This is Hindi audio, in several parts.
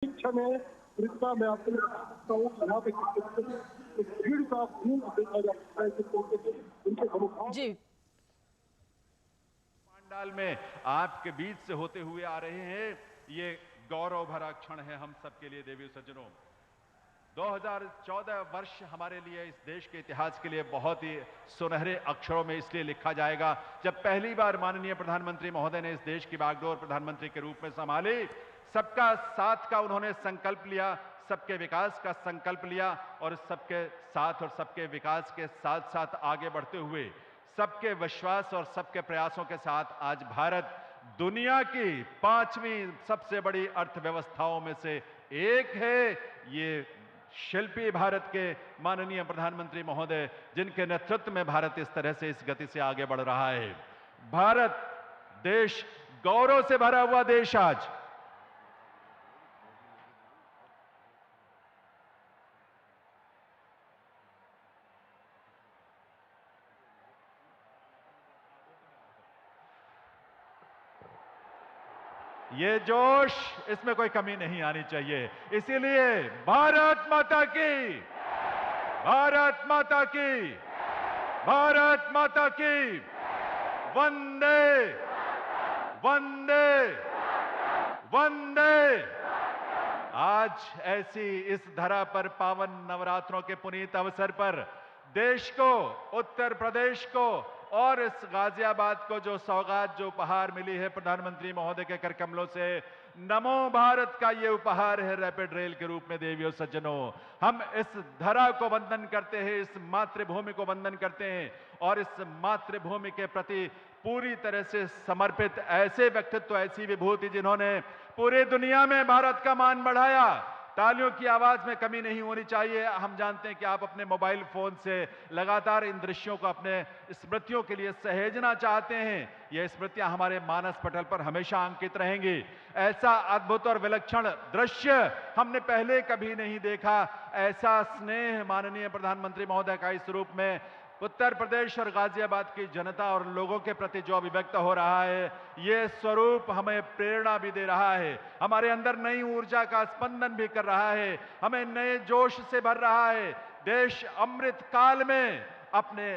परीक्षा में परीक्षा में आपको बता सकता हूँ यहाँ पे भीड़ का भूख देखा जा सकता है उनके समुदाय जी। पंडाल में आपके बीच से होते हुए आ रहे हैं। ये गौरव भरा क्षण है हम सबके लिए देवी सज्जनों। 2014 वर्ष हमारे लिए इस देश के इतिहास के लिए बहुत ही सुनहरे अक्षरों में इसलिए लिखा जाएगा जब पहली बार माननीय प्रधानमंत्री महोदय ने इस देश की बागडोर प्रधानमंत्री के रूप में संभाली। सबका साथ का उन्होंने संकल्प लिया, सबके विकास का संकल्प लिया और सबके साथ और सबके विकास के साथ साथ आगे बढ़ते हुए सबके विश्वास और सबके प्रयासों के साथ आज भारत दुनिया की 5वीं सबसे बड़ी अर्थव्यवस्थाओं में से एक है। ये शिल्पी भारत के माननीय प्रधानमंत्री महोदय जिनके नेतृत्व में भारत इस तरह से इस गति से आगे बढ़ रहा है। भारत देश गौरव से भरा हुआ देश आज ये जोश इसमें कोई कमी नहीं आनी चाहिए। इसीलिए भारत माता की, भारत माता की, भारत माता की, वंदे वंदे वंदे। आज ऐसी इस धरा पर पावन नवरात्रों के पुनीत अवसर पर देश को, उत्तर प्रदेश को और इस गाजियाबाद को जो सौगात, जो उपहार मिली है प्रधानमंत्री महोदय के कर कमलों से, नमो भारत का ये उपहार है रैपिड रेल के रूप में। देवियों सज्जनों, हम इस धरा को वंदन करते हैं, इस मातृभूमि को वंदन करते हैं और इस मातृभूमि के प्रति पूरी तरह से समर्पित ऐसे व्यक्तित्व, ऐसी विभूति जिन्होंने पूरी दुनिया में भारत का मान बढ़ाया। तालियों की आवाज में कमी नहीं होनी चाहिए। हम जानते हैं कि आप अपने मोबाइल फोन से लगातार इन दृश्यों को अपने स्मृतियों के लिए सहेजना चाहते हैं। ये स्मृतियां हमारे मानस पटल पर हमेशा अंकित रहेंगी। ऐसा अद्भुत और विलक्षण दृश्य हमने पहले कभी नहीं देखा। ऐसा स्नेह माननीय प्रधानमंत्री महोदय का इस रूप में उत्तर प्रदेश और गाजियाबाद की जनता और लोगों के प्रति जो अभिव्यक्त हो रहा है, ये स्वरूप हमें प्रेरणा भी दे रहा है, हमारे अंदर नई ऊर्जा का स्पंदन भी कर रहा है, हमें नए जोश से भर रहा है। देश अमृत काल में अपने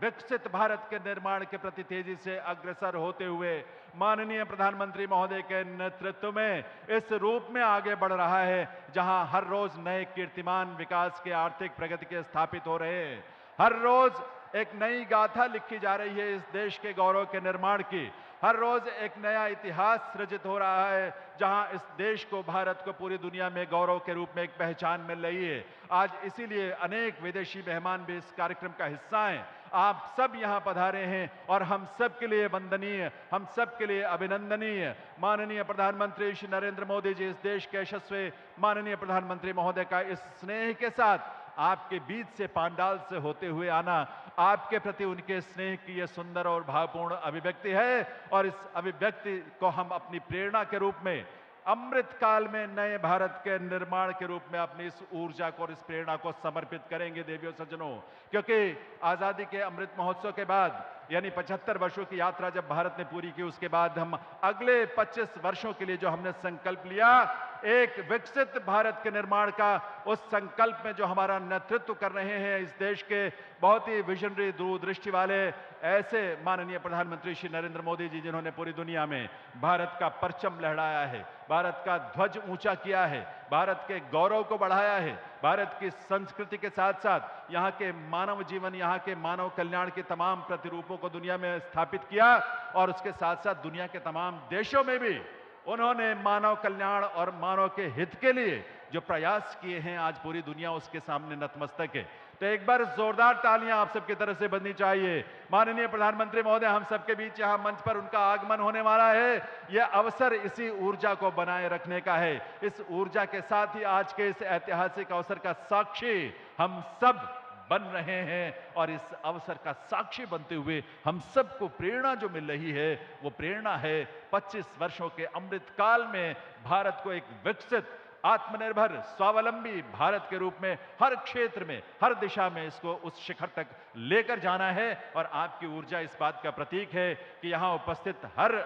विकसित भारत के निर्माण के प्रति तेजी से अग्रसर होते हुए माननीय प्रधानमंत्री महोदय के नेतृत्व में इस रूप में आगे बढ़ रहा है, जहां हर रोज नए कीर्तिमान विकास के, आर्थिक प्रगति के स्थापित हो रहे हैं। हर रोज एक नई गाथा लिखी जा रही है इस देश के गौरव के निर्माण की। हर रोज एक नया इतिहास सृजित हो रहा है, जहां इस देश को, भारत को पूरी दुनिया में गौरव के रूप में एक पहचान मिल रही है। आज इसीलिए अनेक विदेशी मेहमान भी इस कार्यक्रम का हिस्सा हैं। आप सब यहां पधारे हैं और हम सब के लिए वंदनीय, हम सब के लिए अभिनंदनीय माननीय प्रधानमंत्री श्री नरेंद्र मोदी जी, इस देश के यशस्वी माननीय प्रधानमंत्री महोदय का इस स्नेह के साथ आपके बीच से, पांडाल से होते हुए आना, आपके प्रति उनके स्नेह की यह सुंदर और भावपूर्ण अभिव्यक्ति है। और इस अभिव्यक्ति को हम अपनी प्रेरणा के रूप में, अमृत काल में नए भारत के निर्माण के रूप में अपनी इस ऊर्जा को और इस प्रेरणा को समर्पित करेंगे देवियों सज्जनों। क्योंकि आजादी के अमृत महोत्सव के बाद, यानी 75 वर्षों की यात्रा जब भारत ने पूरी की, उसके बाद हम अगले 25 वर्षों के लिए जो हमने संकल्प लिया, एक विकसित भारत के निर्माण का, उस संकल्प में जो हमारा नेतृत्व कर रहे हैं इस देश के बहुत ही विजनरी, दूरदृष्टि वाले ऐसे माननीय प्रधानमंत्री श्री नरेंद्र मोदी जी, जिन्होंने पूरी दुनिया में भारत का परचम लहराया है, भारत का ध्वज ऊंचा किया है, भारत के गौरव को बढ़ाया है, भारत की संस्कृति के साथ साथ यहाँ के मानव जीवन, यहाँ के मानव कल्याण के तमाम प्रतिरूपों को दुनिया में स्थापित किया और उसके साथ साथ दुनिया के तमाम देशों में भी उन्होंने मानव कल्याण और मानव के हित के लिए जो प्रयास किए हैं, आज पूरी दुनिया उसके सामने नतमस्तक है। तो एक बार जोरदार तालियां आप सबकी तरफ से बजनी चाहिए। माननीय प्रधानमंत्री महोदय हम सबके बीच यहां मंच पर उनका आगमन होने वाला है। यह अवसर इसी ऊर्जा को बनाए रखने का है। इस ऊर्जा के साथ ही आज के इस ऐतिहासिक अवसर का साक्षी हम सब बन रहे हैं और इस अवसर का साक्षी बनते हुए हम सबको प्रेरणा जो मिल रही है, वो प्रेरणा है 25 वर्षों के अमृत काल में भारत को एक विकसित, आत्मनिर्भर, स्वावलंबी भारत के रूप में हर क्षेत्र में, हर दिशा में इसको उस शिखर तक लेकर जाना है। और आपकी ऊर्जा इस बात का प्रतीक है कि यहां उपस्थित हर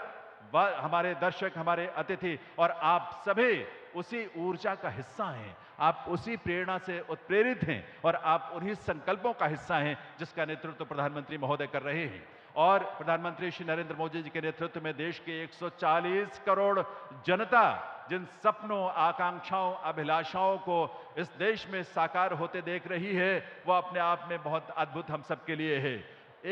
हमारे दर्शक, हमारे अतिथि और आप सभी उसी ऊर्जा का हिस्सा हैं। आप उसी प्रेरणा से उत्प्रेरित हैं और आप उन्हीं संकल्पों का हिस्सा हैं जिसका नेतृत्व प्रधानमंत्री महोदय कर रहे हैं। और प्रधानमंत्री श्री नरेंद्र मोदी जी के नेतृत्व में देश के 140 करोड़ जनता जिन सपनों, आकांक्षाओं, अभिलाषाओं को इस देश में साकार होते देख रही है, वह अपने आप में बहुत अद्भुत हम सबके लिए है।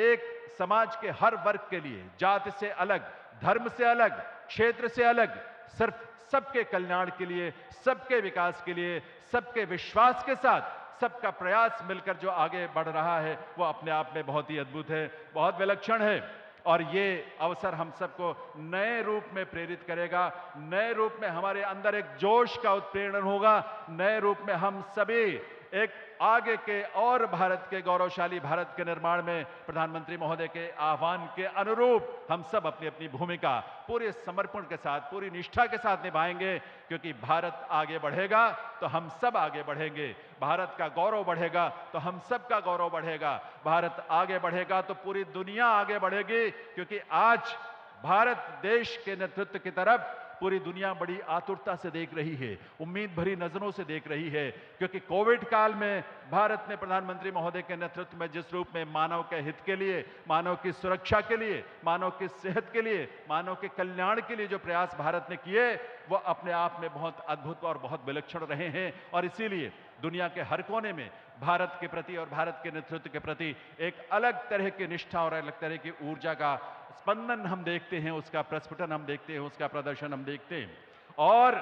एक समाज के हर वर्ग के लिए, जाति से अलग, धर्म से अलग, क्षेत्र से अलग, सिर्फ सबके कल्याण के लिए, सबके विकास के लिए, सबके विश्वास के साथ सबका प्रयास मिलकर जो आगे बढ़ रहा है, वो अपने आप में बहुत ही अद्भुत है, बहुत विलक्षण है। और ये अवसर हम सबको नए रूप में प्रेरित करेगा, नए रूप में हमारे अंदर एक जोश का उत्प्रेरण होगा, नए रूप में हम सभी एक आगे के और भारत के, गौरवशाली भारत के निर्माण में प्रधानमंत्री महोदय के आह्वान के अनुरूप हम सब अपनी अपनी भूमिका पूरे समर्पण के साथ, पूरी निष्ठा के साथ निभाएंगे। क्योंकि भारत आगे बढ़ेगा तो हम सब आगे बढ़ेंगे, भारत का गौरव बढ़ेगा तो हम सब का गौरव बढ़ेगा, भारत आगे बढ़ेगा तो पूरी दुनिया आगे बढ़ेगी। क्योंकि आज भारत देश के नेतृत्व की तरफ पूरी दुनिया बड़ी आतुरता से देख रही है, उम्मीद भरी नजरों से देख रही है। क्योंकि कोविड काल में भारत ने प्रधानमंत्री महोदय के नेतृत्व में जिस रूप में मानव के हित के लिए, मानव की सुरक्षा के लिए, मानव की सेहत के लिए, मानव के कल्याण के लिए जो प्रयास भारत ने किए, वो अपने आप में बहुत अद्भुत और बहुत विलक्षण रहे हैं। और इसीलिए दुनिया के हर कोने में भारत के प्रति और भारत के नेतृत्व के प्रति एक अलग तरह की निष्ठा और अलग तरह की ऊर्जा का स्पंदन हम देखते हैं, उसका प्रस्फुटन हम देखते हैं, उसका प्रदर्शन हम देखते हैं। और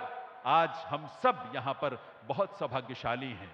आज हम सब यहाँ पर बहुत सौभाग्यशाली हैं।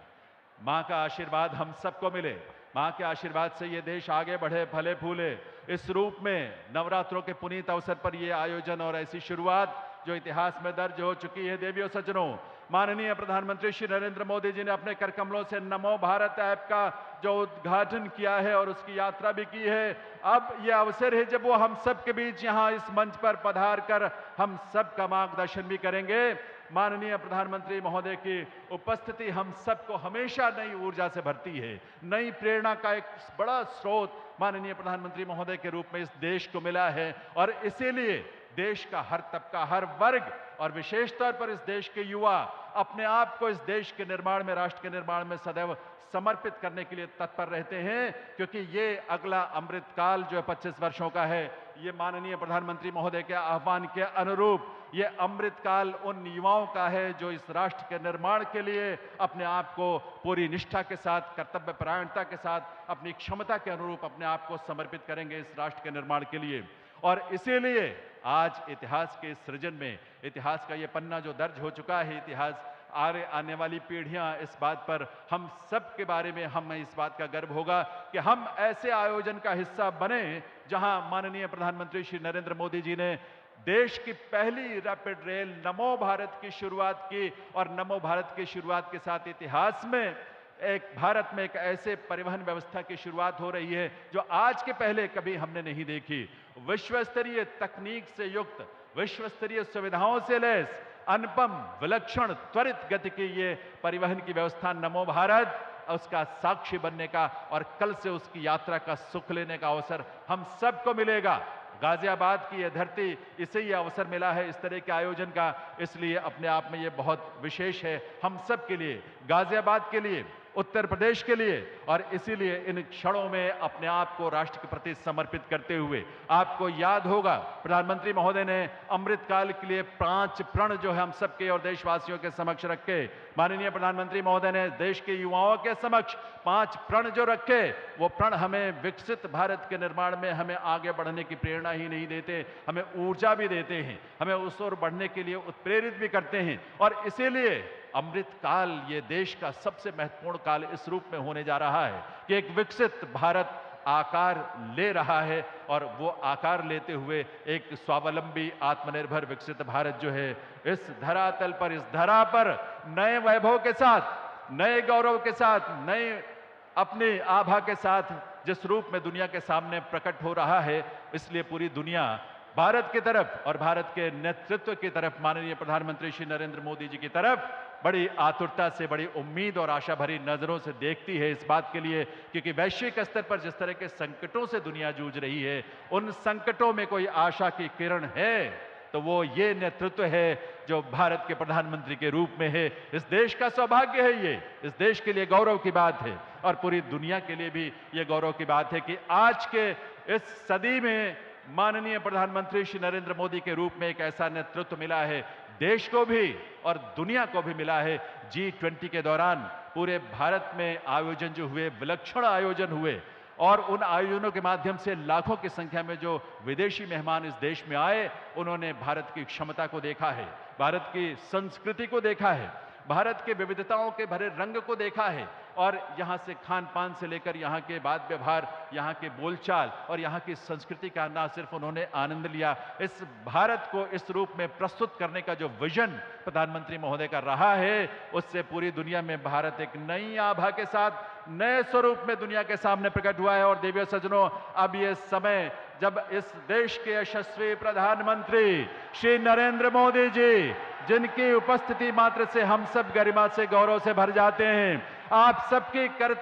माँ का आशीर्वाद हम सबको मिले, माँ के आशीर्वाद से ये देश आगे बढ़े, फले फूले। इस रूप में नवरात्रों के पुनीत अवसर पर ये आयोजन और ऐसी शुरुआत जो इतिहास में दर्ज हो चुकी है। देवियों सज्जनों, माननीय प्रधानमंत्री श्री नरेंद्र मोदी जी ने अपने कर कमलों से नमो भारत ऐप का जो उद्घाटन किया है और उसकी यात्रा भी की है। अब यह अवसर है जब वो हम सब के बीच यहाँ इस मंच पर पधार कर हम सब का मार्गदर्शन भी करेंगे। माननीय प्रधानमंत्री महोदय की उपस्थिति हम सबको हमेशा नई ऊर्जा से भरती है, नई प्रेरणा का एक बड़ा स्रोत माननीय प्रधानमंत्री महोदय के रूप में इस देश को मिला है। और इसीलिए देश का हर तबका, हर वर्ग और विशेष तौर पर इस देश के युवा अपने आप को इस देश के निर्माण में, राष्ट्र के निर्माण में सदैव समर्पित करने के लिए तत्पर रहते हैं। क्योंकि ये अगला अमृतकाल जो 25 वर्षों का है, ये माननीय प्रधानमंत्री महोदय के आह्वान के अनुरूप ये अमृतकाल उन युवाओं का है जो इस राष्ट्र के निर्माण के लिए अपने आप को पूरी निष्ठा के साथ, कर्तव्य परायणता के साथ, अपनी क्षमता के अनुरूप अपने आप को समर्पित करेंगे इस राष्ट्र के निर्माण के लिए। और इसीलिए आज इतिहास के सृजन में, इतिहास का ये पन्ना जो दर्ज हो चुका है, इतिहास आने वाली पीढ़ियां इस बात पर हम सब के बारे में हमें इस बात का गर्व होगा कि हम ऐसे आयोजन का हिस्सा बने जहां माननीय प्रधानमंत्री श्री नरेंद्र मोदी जी ने देश की पहली रैपिड रेल नमो भारत की शुरुआत की। और नमो भारत की शुरुआत के साथ इतिहास में भारत में एक ऐसे परिवहन व्यवस्था की शुरुआत हो रही है जो आज के पहले कभी हमने नहीं देखी। विश्व स्तरीय तकनीक से युक्त, विश्व स्तरीय सुविधाओं से लैस, अनुपम, विलक्षण, त्वरित गति की ये परिवहन की व्यवस्था नमो भारत, उसका साक्षी बनने का और कल से उसकी यात्रा का सुख लेने का अवसर हम सबको मिलेगा। गाजियाबाद की यह धरती, इसे ये अवसर मिला है इस तरह के आयोजन का, इसलिए अपने आप में ये बहुत विशेष है हम सब के लिए, गाजियाबाद के लिए, उत्तर प्रदेश के लिए। और इसीलिए इन क्षणों में अपने आप को राष्ट्र के प्रति समर्पित करते हुए, आपको याद होगा प्रधानमंत्री महोदय ने अमृतकाल के लिए 5 प्रण जो है हम सबके और देशवासियों के समक्ष रखे। माननीय प्रधानमंत्री महोदय ने देश के युवाओं के समक्ष 5 प्रण जो रखे, वो प्रण हमें विकसित भारत के निर्माण में हमें आगे बढ़ने की प्रेरणा ही नहीं देते, हमें ऊर्जा भी देते हैं, हमें उस ओर बढ़ने के लिए उत्प्रेरित भी करते हैं। और इसीलिए अमृतकाल ये देश का सबसे महत्वपूर्ण काल इस रूप में होने जा रहा है कि एक विकसित भारत आकार ले रहा है। और वो आकार लेते हुए एक स्वावलंबी, आत्मनिर्भर, विकसित भारत जो है इस धरातल पर, इस धरा पर नए वैभव के साथ, नए गौरव के साथ, नए अपनी आभा के साथ जिस रूप में दुनिया के सामने प्रकट हो रहा है, इसलिए पूरी दुनिया भारत की तरफ और भारत के नेतृत्व की तरफ, माननीय प्रधानमंत्री श्री नरेंद्र मोदी जी की तरफ बड़ी आतुरता से, बड़ी उम्मीद और आशा भरी नजरों से देखती है इस बात के लिए, क्योंकि वैश्विक स्तर पर जिस तरह के संकटों से दुनिया जूझ रही है, उन संकटों में कोई आशा की किरण है तो वो ये नेतृत्व है जो भारत के प्रधानमंत्री के रूप में है। इस देश का सौभाग्य है ये, इस देश के लिए गौरव की बात है और पूरी दुनिया के लिए भी ये गौरव की बात है कि आज के इस सदी में माननीय प्रधानमंत्री श्री नरेंद्र मोदी के रूप में एक ऐसा नेतृत्व मिला है, देश को भी और दुनिया को भी मिला है। G20 के दौरान पूरे भारत में आयोजन जो हुए, विलक्षण आयोजन हुए और उन आयोजनों के माध्यम से लाखों की संख्या में जो विदेशी मेहमान इस देश में आए, उन्होंने भारत की क्षमता को देखा है, भारत की संस्कृति को देखा है, भारत के विविधताओं के भरे रंग को देखा है और यहाँ से खान पान से लेकर यहाँ के बात व्यवहार, यहाँ के बोलचाल और यहाँ की संस्कृति का ना सिर्फ उन्होंने आनंद लिया, इस भारत को इस रूप में प्रस्तुत करने का जो विजन प्रधानमंत्री महोदय का रहा है, उससे पूरी दुनिया में भारत एक नई आभा के साथ नए स्वरूप में दुनिया के सामने प्रकट हुआ है। और देवियों सज्जनों, अब ये समय जब इस देश के यशस्वी प्रधानमंत्री श्री नरेंद्र मोदी जी, जिनकी उपस्थिति मात्र से हम सब गरिमा से, गौरव से भर जाते हैं, आप सबकी कर्तव्य